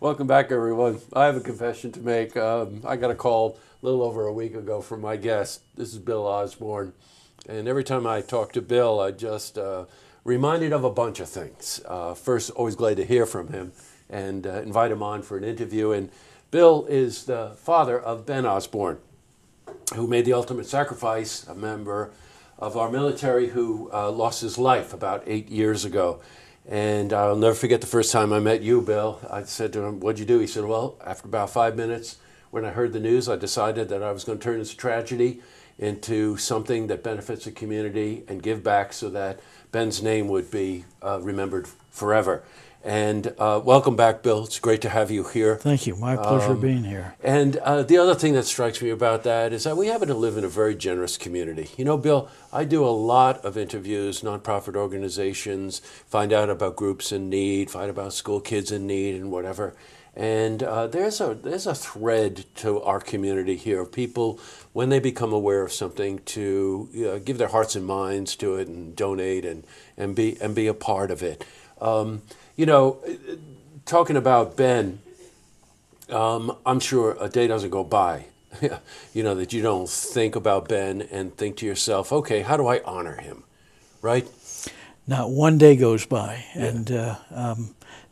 Welcome back, everyone. I have a confession to make. I got a call a little over a week ago from my guest. This is Bill Osborn. And every time I talk to Bill, I just reminded of a bunch of things. First, always glad to hear from him and invite him on for an interview. And Bill is the father of Ben Osborn, who made the ultimate sacrifice, a member of our military who lost his life about 8 years ago. And I'll never forget the first time I met you, Bill. I said to him, "What'd you do?" He said, "Well, after about 5 minutes, when I heard the news, I decided that I was going to turn this tragedy into something that benefits the community and give back so that Ben's name would be remembered forever." And welcome back, Bill. It's great to have you here. Thank you. My pleasure being here. And the other thing that strikes me about that is that we happen to live in a very generous community. You know, Bill, I do a lot of interviews, nonprofit organizations, find out about groups in need, find out about school kids in need and whatever. And there's a thread to our community here of people, when they become aware of something, to give their hearts and minds to it and donate and be a part of it. You know, talking about Ben, I'm sure a day doesn't go by, you know, that you don't think about Ben and think to yourself, okay, how do I honor him, right? Not one day goes by, and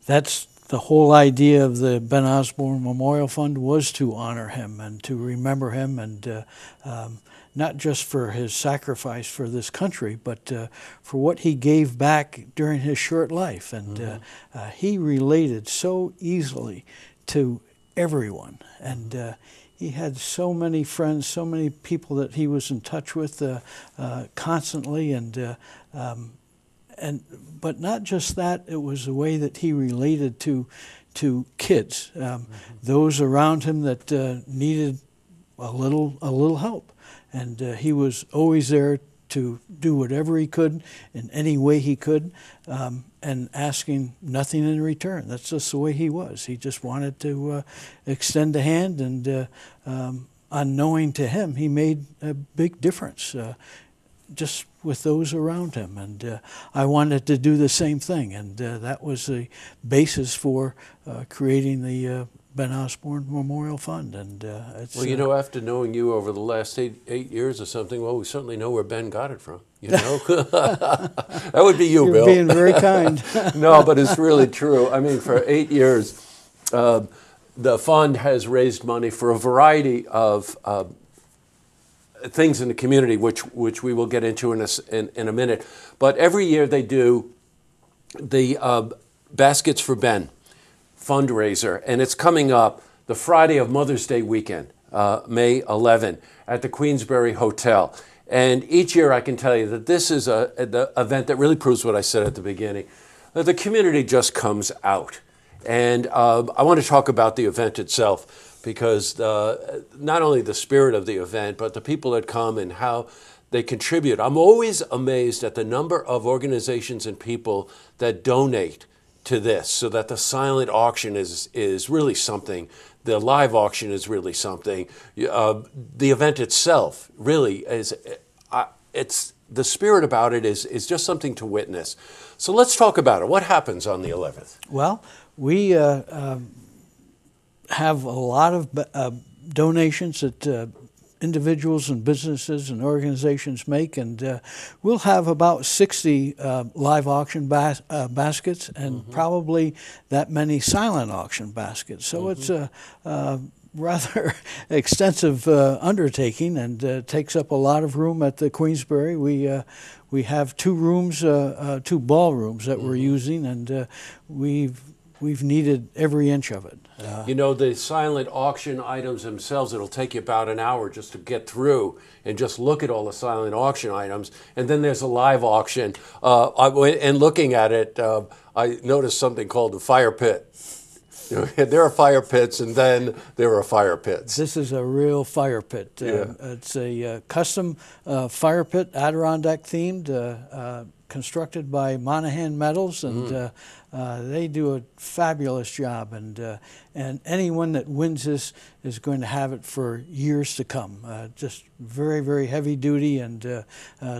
that's the whole idea of the Ben Osborn Memorial Fund, was to honor him and to remember him, and not just for his sacrifice for this country, but for what he gave back during his short life. And he related so easily to everyone, and he had so many friends, so many people that he was in touch with constantly, but not just that. It was the way that he related to kids, those around him that needed a little help, and he was always there to do whatever he could in any way he could, and asking nothing in return. That's just the way he was. He just wanted to extend a hand, and unknowing to him, he made a big difference just with those around him. And I wanted to do the same thing, and that was the basis for creating the Ben Osborn Memorial Fund. And it's, well, you know, after knowing you over the last eight years or something, well, we certainly know where Ben got it from. You know, that would be you, You're Bill. being very kind. No, but it's really true. I mean, for 8 years, the fund has raised money for a variety of things in the community, which we will get into in a minute. But every year they do the Baskets for Ben fundraiser, and it's coming up the Friday of Mother's Day weekend, May 11, at the Queensbury Hotel. And each year I can tell you that this is the event that really proves what I said at the beginning, that the community just comes out. And I want to talk about the event itself, because not only the spirit of the event, but the people that come and how they contribute. I'm always amazed at the number of organizations and people that donate to this, so that the silent auction is really something. The live auction is really something. The event itself really is, it's the spirit about it is just something to witness. So let's talk about it. What happens on the 11th? Well, we have a lot of donations that individuals and businesses and organizations make, and we'll have about 60 live auction baskets, and probably that many silent auction baskets. So it's a rather extensive undertaking, and takes up a lot of room at the Queensbury. We have two rooms, two ballrooms that we're using, and we've needed every inch of it. You know, the silent auction items themselves, it'll take you about an hour just to get through and just look at all the silent auction items. And then there's a live auction. And looking at it, I noticed something called the fire pit. There are fire pits, and then there are fire pits. This is a real fire pit. It's a custom fire pit, Adirondack themed, constructed by Monahan Metals, and they do a fabulous job. And anyone that wins this is going to have it for years to come. Just very, very heavy duty, and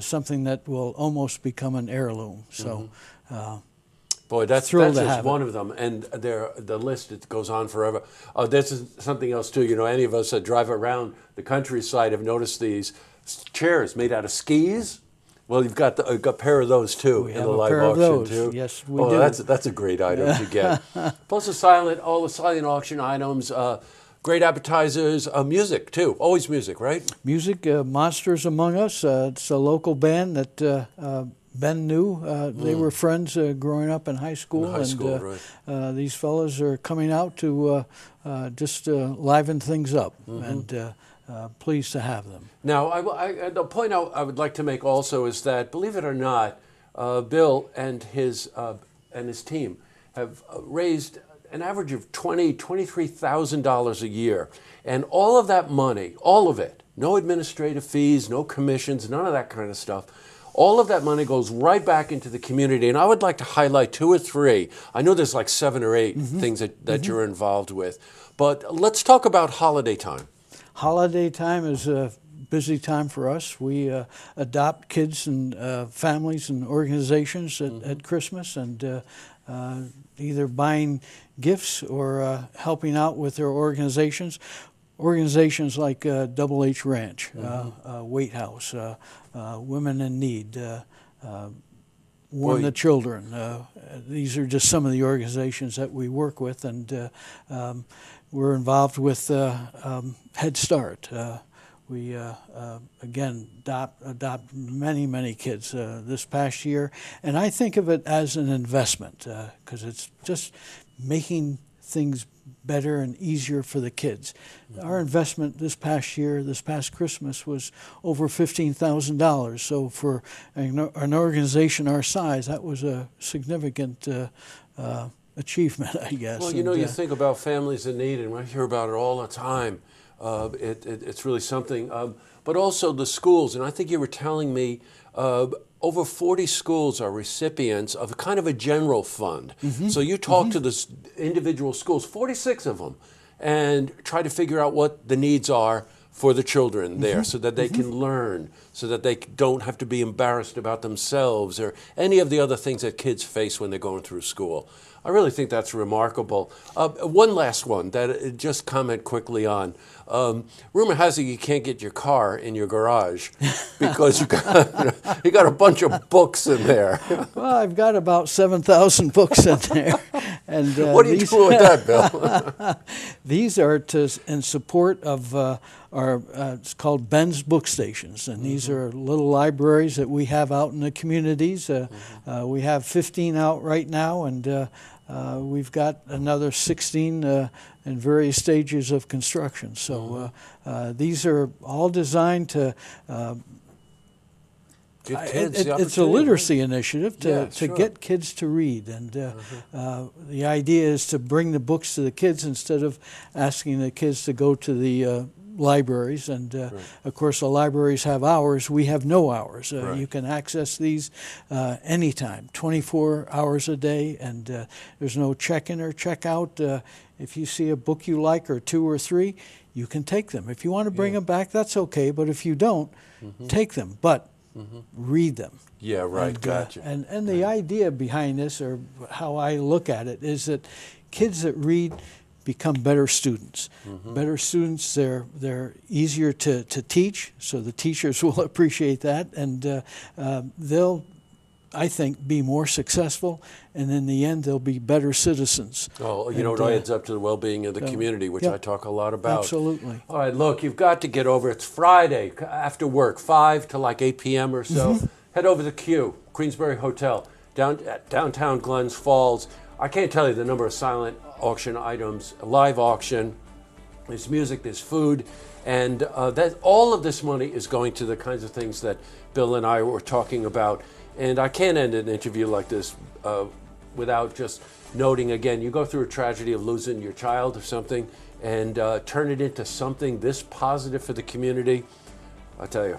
something that will almost become an heirloom. So. Boy, that's thrilled to just have one it. of them, and the list, it goes on forever. This is something else too. You know, any of us that drive around the countryside have noticed these chairs made out of skis. Well, you've got a pair of those too We in have the a live pair of auction those. too. Yes, we Oh, do. that's a great item to get. Plus all the silent auction items, great appetizers, music too. Always music, right? Music, Monsters Among Us. It's a local band that Ben knew. They were friends growing up in high school. Right. These fellas are coming out to just liven things up, and pleased to have them. Now, the point I would like to make also is that, believe it or not, Bill and his team have raised an average of $23,000 a year, and all of that money, all of it, no administrative fees, no commissions, none of that kind of stuff. All of that money goes right back into the community, and I would like to highlight 2 or 3. I know there's like 7 or 8 things that you're involved with, but let's talk about holiday time. Holiday time is a busy time for us. We adopt kids and families and organizations at Christmas, and either buying gifts or helping out with their organizations. Organizations like Double H Ranch, Weight House, Women in Need, Warn the Children. These are just some of the organizations that we work with, and we're involved with Head Start. We, again, adopt many kids this past year. And I think of it as an investment because it's just making things better and easier for the kids. Our investment this past year, this past Christmas, was over $15,000. So for an organization our size, that was a significant achievement, I guess. Well, you think about families in need, and I hear about it all the time. It's really something. But also the schools, and I think you were telling me over 40 schools are recipients of kind of a general fund. So you talk to the individual schools, 46 of them, and try to figure out what the needs are for the children there so that they can learn, so that they don't have to be embarrassed about themselves or any of the other things that kids face when they're going through school. I really think that's remarkable. One last one that just comment quickly on. Rumor has it you can't get your car in your garage because you got a bunch of books in there. Well, I've got about 7,000 books in there. And what do you do with that, Bill? These are in support of our, it's called Ben's Book Stations, and these are little libraries that we have out in the communities. We have 15 out right now, and we've got another 16 in various stages of construction. So these are all designed to it's a literacy initiative to get kids to read, and the idea is to bring the books to the kids instead of asking the kids to go to the libraries. And of course the libraries have hours, we have no hours. You can access these anytime, 24 hours a day, and there's no check-in or check-out. If you see a book you like, or 2 or 3, you can take them. If you want to bring them back, that's okay, but if you don't, take them. But read them. Yeah, right, And, gotcha. And the idea behind this, or how I look at it, is that kids that read become better students. Better students, they're easier to teach, so the teachers will appreciate that, and they'll, I think, be more successful, and in the end they'll be better citizens. Oh, it all adds up to the well-being of the community, which I talk a lot about. Absolutely. All right, look, you've got to get over. It's Friday after work, 5 to like 8 p.m. or so. Head over to Q, Queensbury Hotel, downtown Glens Falls. I can't tell you the number of silent auction items, live auction. There's music, there's food, and all of this money is going to the kinds of things that Bill and I were talking about. And I can't end an interview like this without just noting again, you go through a tragedy of losing your child or something, and turn it into something this positive for the community. I tell you,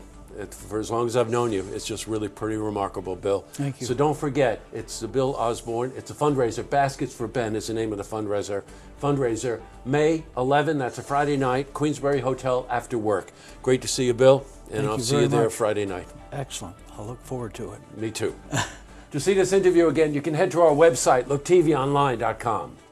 for as long as I've known you, it's just really pretty remarkable, Bill. Thank you. So don't forget, it's the Bill Osborn. It's a fundraiser. Baskets for Ben is the name of the fundraiser. May 11, that's a Friday night, Queensbury Hotel after work. Great to see you, Bill, and I'll see you there Friday night. Excellent. I'll look forward to it. Me too. To see this interview again, you can head to our website, looktvonline.com.